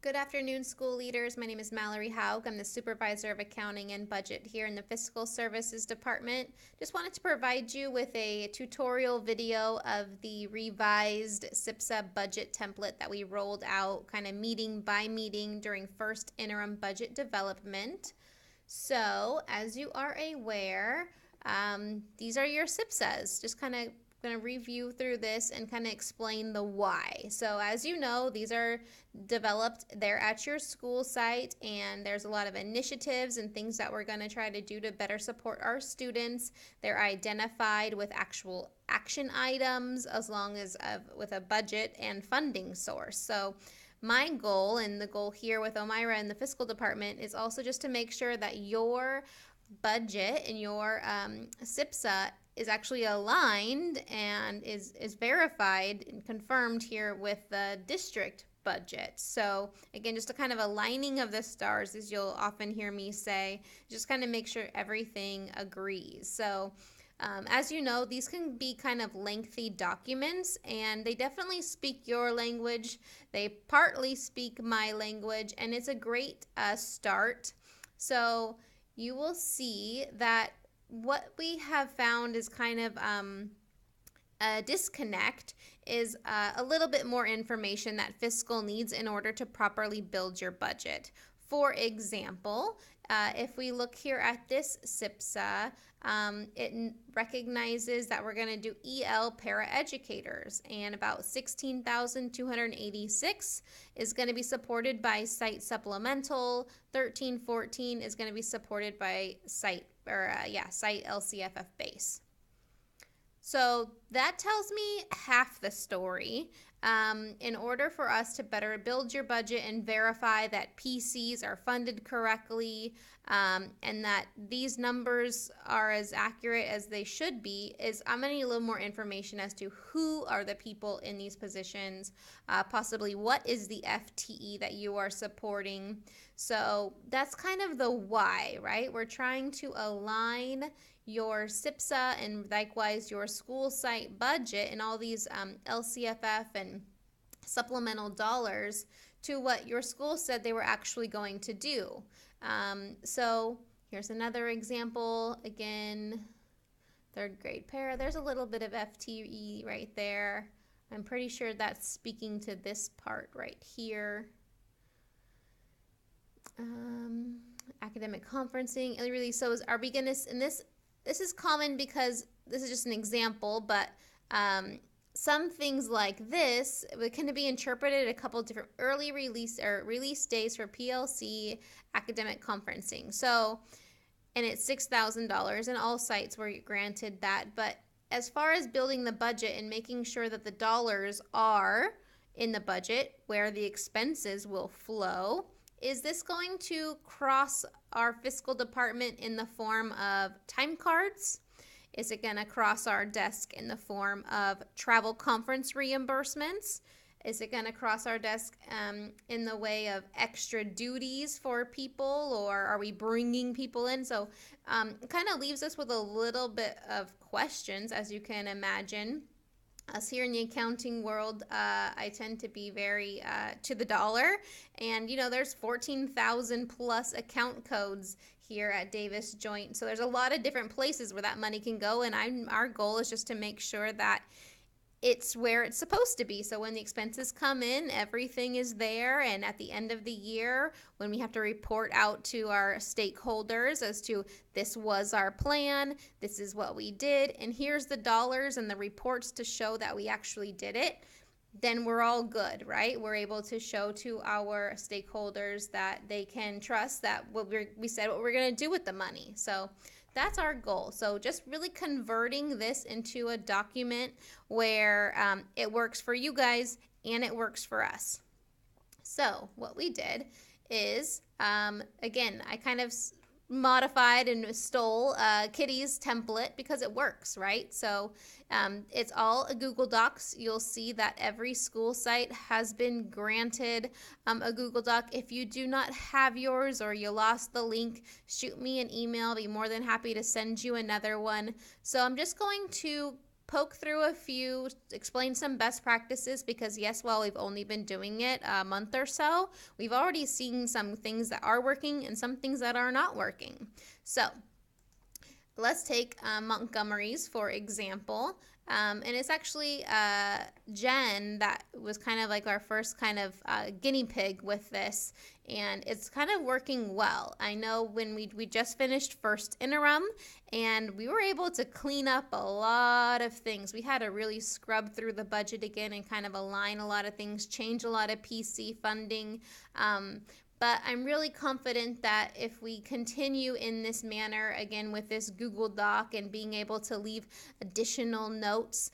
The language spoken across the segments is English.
Good afternoon, school leaders. My name is Mallory Haug. I'm the Supervisor of Accounting and Budget here in the Fiscal Services Department. Just wanted to provide you with a tutorial video of the revised SPSA budget template that we rolled out kind of meeting by meeting during First Interim Budget development. So, as you are aware, these are your SPSAs. Just kind of going to review through this and kind of explain the why. So as you know, these are developed there at your school site, and there's a lot of initiatives and things that we're going to try to do to better support our students. They're identified with actual action items as long as with a budget and funding source. So my goal and the goal here with Omira and the fiscal department is also just to make sure that your budget and your SPSA is actually aligned and is verified and confirmed here with the district budget. So again, just a kind of aligning of the stars, as you'll often hear me say, just kind of make sure everything agrees. So as you know, these can be kind of lengthy documents, and they definitely speak your language. They partly speak my language, and it's a great start. So you will see that what we have found is kind of a disconnect is a little bit more information that fiscal needs in order to properly build your budget. For example, if we look here at this SPSA, it recognizes that we're going to do EL paraeducators, and about 16,286 is going to be supported by site supplemental. 1314 is going to be supported by site site LCFF base. So that tells me half the story. In order for us to better build your budget and verify that PCs are funded correctly, and that these numbers are as accurate as they should be, I'm going to need a little more information as to who are the people in these positions, possibly what is the FTE that you are supporting. So that's kind of the why, right? We're trying to align your SPSA and likewise your school site budget and all these LCFF and supplemental dollars to what your school said they were actually going to do. So here's another example. Again, third grade para. There's a little bit of FTE right there. I'm pretty sure that's speaking to this part right here. Academic conferencing, and really, so is our beginners, and this is common because this is just an example, but some things like this can be interpreted a couple different early release days for PLC academic conferencing. So, and it's $6,000, and all sites were granted that. But as far as building the budget and making sure that the dollars are in the budget where the expenses will flow, is this going to cross our fiscal department in the form of time cards? Is it going to cross our desk in the form of travel conference reimbursements? Is it going to cross our desk in the way of extra duties for people, or are we bringing people in? So it kind of leaves us with a little bit of questions, as you can imagine. Us here in the accounting world, I tend to be very to the dollar, and there's 14,000 plus account codes here at Davis Joint, so there's a lot of different places where that money can go, and our goal is just to make sure that it's where it's supposed to be. So when the expenses come in, everything is there, and at the end of the year, when we have to report out to our stakeholders as to this was our plan, this is what we did, and here's the dollars and the reports to show that we actually did it, then we're all good, right? We're able to show to our stakeholders that they can trust that we said what we're going to do with the money. So that's our goal. So just really converting this into a document where it works for you guys and it works for us. So what we did is, again, I kind of modified and stole Kitty's template because it works, right? So it's all a Google Docs. You'll see that every school site has been granted a Google Doc. If you do not have yours or you lost the link, shoot me an email. I'll be more than happy to send you another one. So I'm just going to poke through a few, explain some best practices, because yes, while we've only been doing it a month or so, we've already seen some things that are working and some things that are not working. So let's take Montgomery's, for example. And it's actually Jen that was kind of like our first kind of guinea pig with this, and it's kind of working well. I know when we just finished First Interim, and we were able to clean up a lot of things. We had to really scrub through the budget again and kind of align a lot of things, change a lot of PC funding. But I'm really confident that if we continue in this manner, again, with this Google Doc and being able to leave additional notes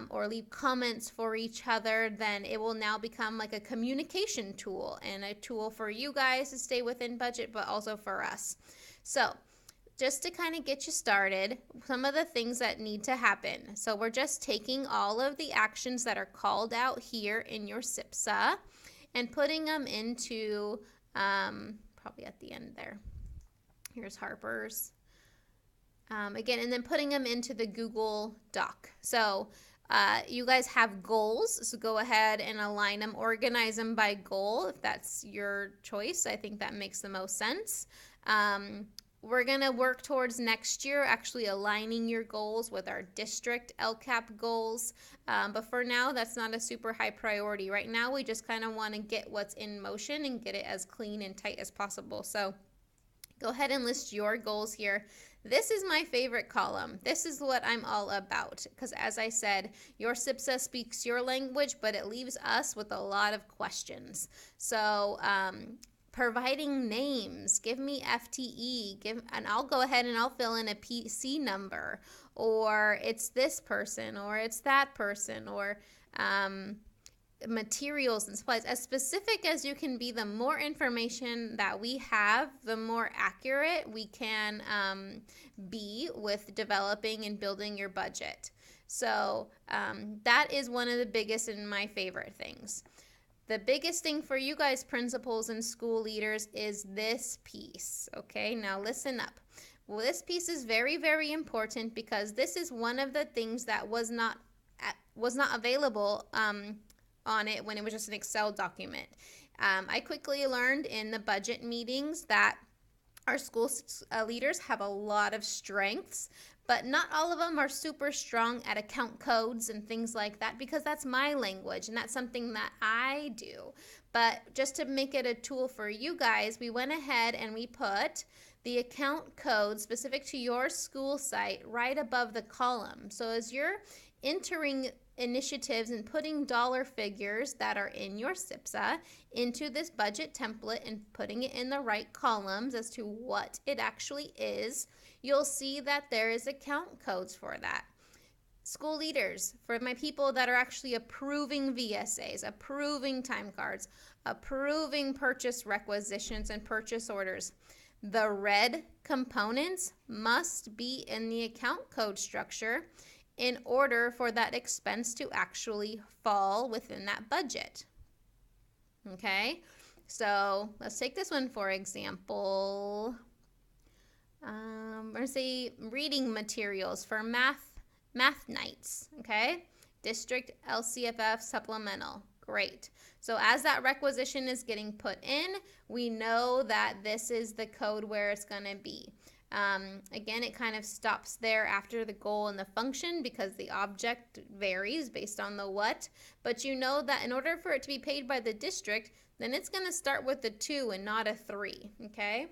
or leave comments for each other, then it will now become like a communication tool and a tool for you guys to stay within budget, but also for us. So just to kind of get you started, some of the things that need to happen. So we're just taking all of the actions that are called out here in your SPSA and putting them into probably at the end there. Here's Harper's. Again, and then putting them into the Google Doc. So you guys have goals, so go ahead and align them, organize them by goal if that's your choice. I think that makes the most sense. We're going to work towards next year actually aligning your goals with our district LCAP goals. But for now, that's not a super high priority. Right now, we just kind of want to get what's in motion and get it as clean and tight as possible. So go ahead and list your goals here. This is my favorite column. This is what I'm all about, because as I said, your SPSA speaks your language, but it leaves us with a lot of questions. So providing names, give me FTE, and I'll go ahead and I'll fill in a PC number, or it's this person, or it's that person, or materials and supplies. As specific as you can be, the more information that we have, the more accurate we can be with developing and building your budget. So that is one of the biggest and my favorite things. The biggest thing for you guys, principals and school leaders, is this piece. Okay, now listen up. Well, this piece is very, very important because this is one of the things that was not available on it when it was just an Excel document. I quickly learned in the budget meetings that our school leaders have a lot of strengths, but not all of them are super strong at account codes and things like that, because that's my language and that's something that I do. But just to make it a tool for you guys, we went ahead and we put the account code specific to your school site right above the column. So as you're entering initiatives and putting dollar figures that are in your SPSA into this budget template and putting it in the right columns as to what it actually is, you'll see that there is account codes for that. School leaders, for my people that are actually approving VSAs, approving time cards, approving purchase requisitions and purchase orders, the red components must be in the account code structure in order for that expense to actually fall within that budget. Okay, so let's take this one for example. We're going to say reading materials for math nights. Okay, district LCFF supplemental. Great. So as that requisition is getting put in, we know that this is the code where it's going to be. Again, it kind of stops there after the goal and the function because the object varies based on the what. But you know that in order for it to be paid by the district, then it's going to start with a 2 and not a 3. Okay?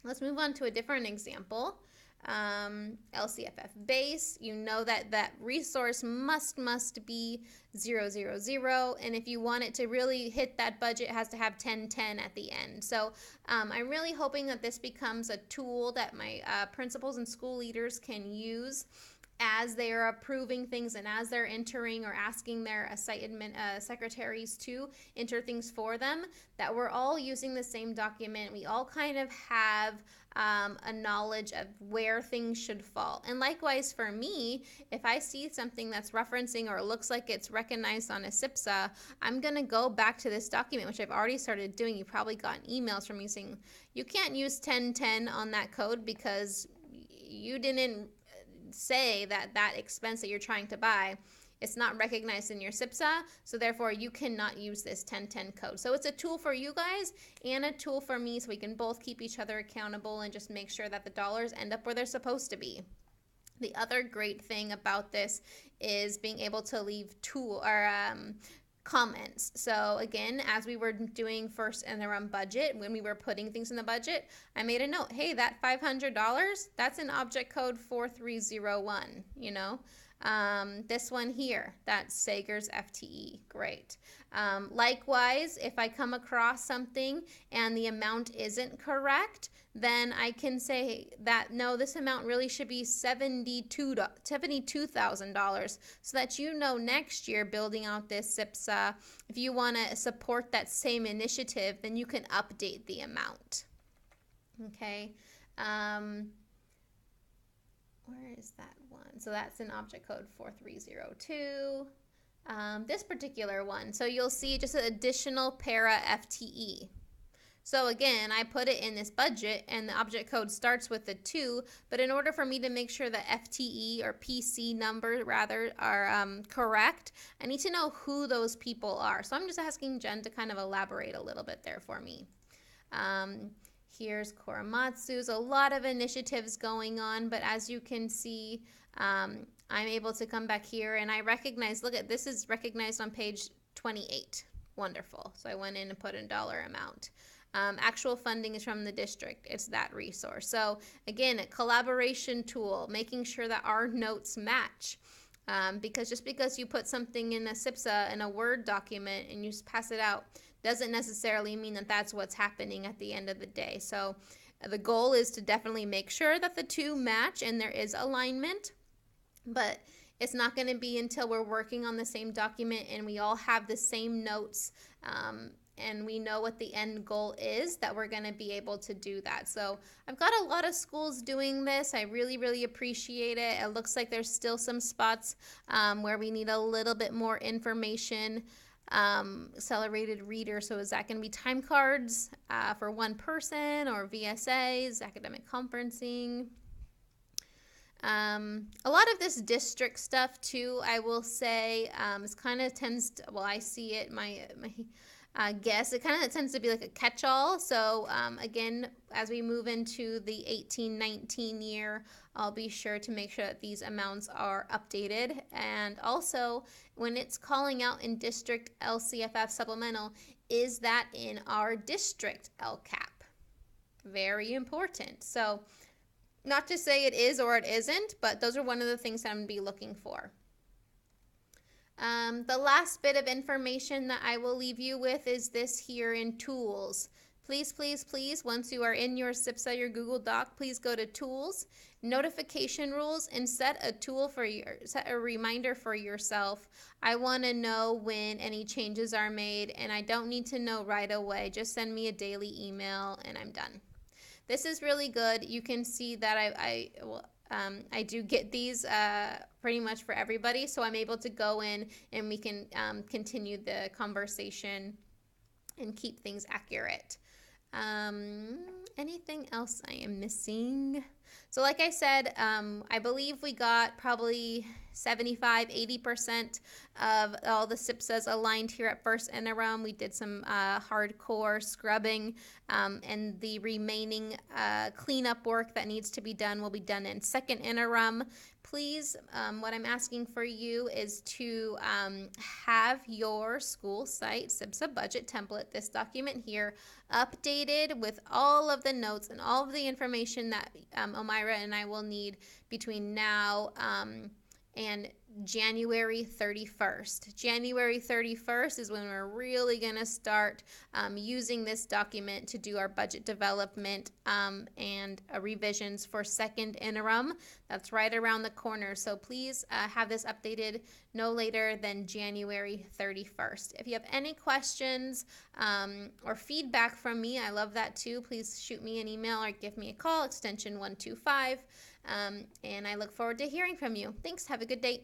Let's move on to a different example. LCFF base, you know that that resource must be 000, and if you want it to really hit that budget, it has to have 1010 at the end. So I'm really hoping that this becomes a tool that my principals and school leaders can use as they are approving things and as they're entering or asking their site secretaries to enter things for them, that we're all using the same document. We all kind of have a knowledge of where things should fall. And likewise for me, if I see something that's referencing or looks like it's recognized on a SPSA, I'm going to go back to this document, which I've already started doing. You probably got emails from me saying, you can't use 1010 on that code because you didn't say that that expense that you're trying to buy, it's not recognized in your SPSA, so therefore you cannot use this 1010 code. So it's a tool for you guys and a tool for me, so we can both keep each other accountable and just make sure that the dollars end up where they're supposed to be. The other great thing about this is being able to leave comments. So again, as we were doing First Interim Budget, when we were putting things in the budget, I made a note, hey, that $500, that's in object code 4301, you know. This one here, that's Sager's FTE, great. Likewise, if I come across something and the amount isn't correct, then I can say that, no, this amount really should be $72,000, so that you know next year building out this SPSA, if you want to support that same initiative, then you can update the amount. Okay. Where is that one? So that's in object code 4302. This particular one. So you'll see just an additional para FTE. So again, I put it in this budget and the object code starts with the 2, but in order for me to make sure the FTE or PC number rather are correct, I need to know who those people are. So I'm just asking Jen to kind of elaborate a little bit there for me. Here's Korematsu's, a lot of initiatives going on, but as you can see, I'm able to come back here and I recognize, look at this is recognized on page 28. Wonderful. So I went in and put a dollar amount. Actual funding is from the district. It's that resource. So again, a collaboration tool, making sure that our notes match. Because just because you put something in a SPSA in a Word document and you pass it out doesn't necessarily mean that that's what's happening at the end of the day. So the goal is to definitely make sure that the two match and there is alignment, but it's not going to be until we're working on the same document and we all have the same notes and we know what the end goal is that we're going to be able to do that. So I've got a lot of schools doing this. I really, really appreciate it. It looks like there's still some spots where we need a little bit more information. Accelerated reader, so is that going to be time cards for one person, or VSAs, academic conferencing? A lot of this district stuff too, I will say, is kind of tends to, well, I see it, my guess, it kind of tends to be like a catch-all. So again, as we move into the 18-19 year, I'll be sure to make sure that these amounts are updated. And also, when it's calling out in district LCFF supplemental, is that in our district LCAP? Very important. So not to say it is or it isn't, but those are one of the things that I'm going to be looking for. The last bit of information that I will leave you with is this here in tools. Please, please, please, once you are in your SPSA, your Google Doc, please go to Tools, Notification Rules, and set a reminder for yourself. I want to know when any changes are made, and I don't need to know right away. Just send me a daily email, and I'm done. This is really good. You can see that I do get these pretty much for everybody, so I'm able to go in and we can continue the conversation and keep things accurate. Anything else I am missing? So like I said, I believe we got probably 75-80% of all the SPSAs aligned here at First Interim. We did some hardcore scrubbing, and the remaining cleanup work that needs to be done will be done in Second Interim. Please, what I'm asking for you is to have your school site SPSA budget template, this document here, updated with all of the notes and all of the information that Omira and I will need between now and January 31st. January 31st is when we're really going to start using this document to do our budget development and revisions for Second Interim. That's right around the corner. So please have this updated no later than January 31st. If you have any questions or feedback from me, I love that too. Please shoot me an email or give me a call, extension 125. And I look forward to hearing from you. Thanks. Have a good day.